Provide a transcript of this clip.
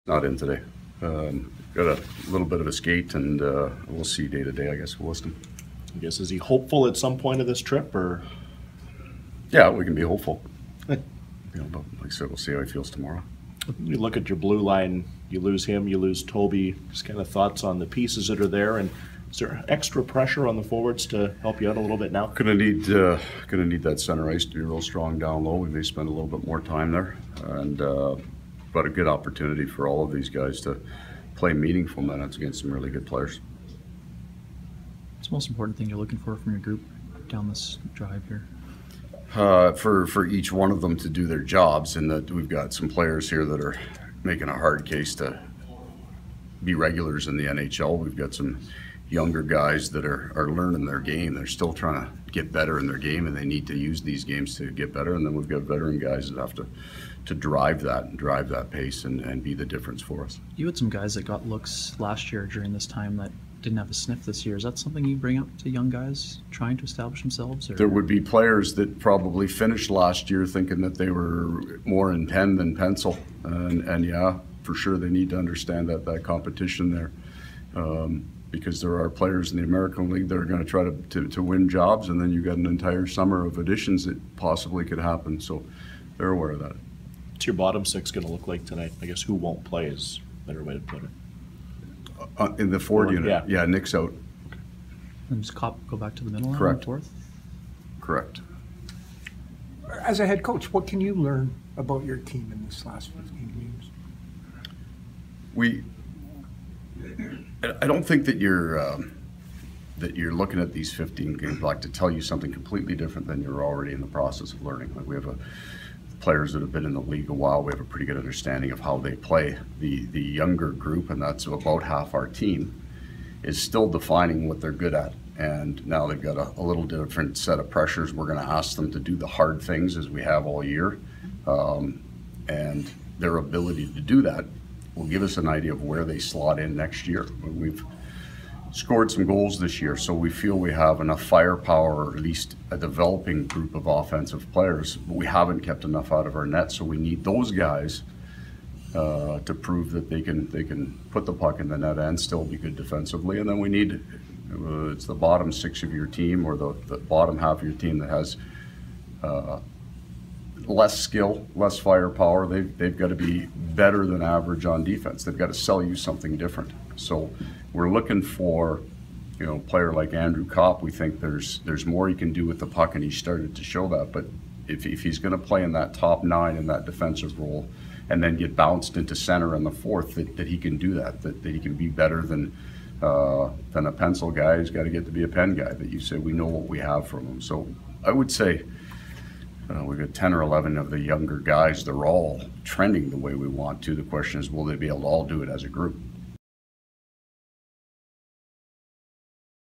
Not in today. Got a little bit of a skate, and we'll see day to day, I guess, with Wisdom. I guess, is he hopeful at some point of this trip, or? Yeah, we can be hopeful. But like I said, we'll see how he feels tomorrow. You look at your blue line, you lose him, you lose Toby. Just kind of thoughts on the pieces that are there, and is there extra pressure on the forwards to help you out a little bit now? Gonna need that center ice to be real strong down low. We may spend a little bit more time there, and but a good opportunity for all of these guys to play meaningful minutes against some really good players. What's the most important thing you're looking for from your group down this drive here? For each one of them to do their jobs, and that we've got some players here that are making a hard case to be regulars in the NHL. We've got some younger guys that are learning their game. They're still trying to get better in their game, and they need to use these games to get better. And then we've got veteran guys that have to drive that pace and be the difference for us. You had some guys that got looks last year during this time that didn't have a sniff this year. Is that something you bring up to young guys trying to establish themselves? Or? There would be players that probably finished last year thinking that they were more in pen than pencil, and yeah, for sure they need to understand that competition there, because there are players in the American League that are going to try to win jobs, and then you've got an entire summer of additions that possibly could happen. So they're aware of that. What's your bottom six going to look like tonight? I guess who won't play is a better way to put it. In the forward unit, yeah, Nick's out. Okay. And does Kopp go back to the middle now? Correct. Fourth? Correct. As a head coach, what can you learn about your team in this last 15 games? I don't think that you're looking at these 15 games like to tell you something completely different than you're already in the process of learning. Like, we have players that have been in the league a while. We have a pretty good understanding of how they play. The younger group, and that's about half our team, is still defining what they're good at. And now they've got a little different set of pressures. We're going to ask them to do the hard things as we have all year. And their ability to do that will give us an idea of where they slot in next year. We've scored some goals this year, so we feel we have enough firepower, or at least a developing group of offensive players, but we haven't kept enough out of our net, so we need those guys to prove that they can put the puck in the net and still be good defensively. And then we need, it's the bottom six of your team, or the bottom half of your team that has less skill, less firepower. They've got to be better than average on defense. They've got to sell you something different. So we're looking for, a player like Andrew Kopp. We think there's more he can do with the puck, and he started to show that. But if he's going to play in that top nine in that defensive role, and then get bounced into center in the fourth, that he can do that he can be better than a pencil guy. He's got to get to be a pen guy. That you say we know what we have from him. So I would say we've got 10 or 11 of the younger guys. They're all trending the way we want to. The question is, will they be able to all do it as a group?